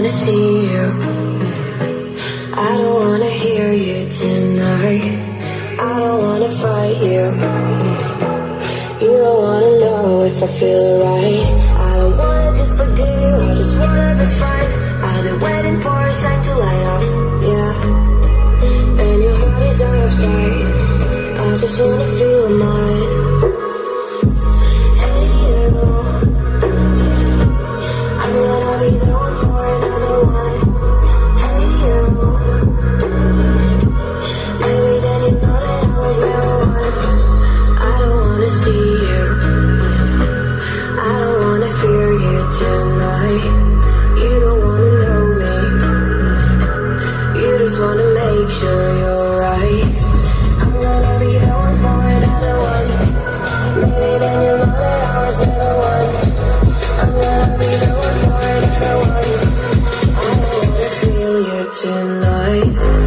wanna see you. I don't wanna hear you tonight. I don't wanna fight you. You don't wanna know if I feel right. I don't wanna just forgive you, I just wanna be fine. I've been waiting for a sign to light up, yeah. And your heart is out of sight. I just wanna feel mine. Hey you, I'm gonna be the one for another one. Hey you, maybe then you know that I was never one. I don't wanna see you, I don't wanna fear you tonight. You don't wanna know me, you just wanna make sure you're right. I'm gonna be the one for another one. Maybe then you know that I was never one. I'm gonna be the one for another one. I don't wanna feel you tonight.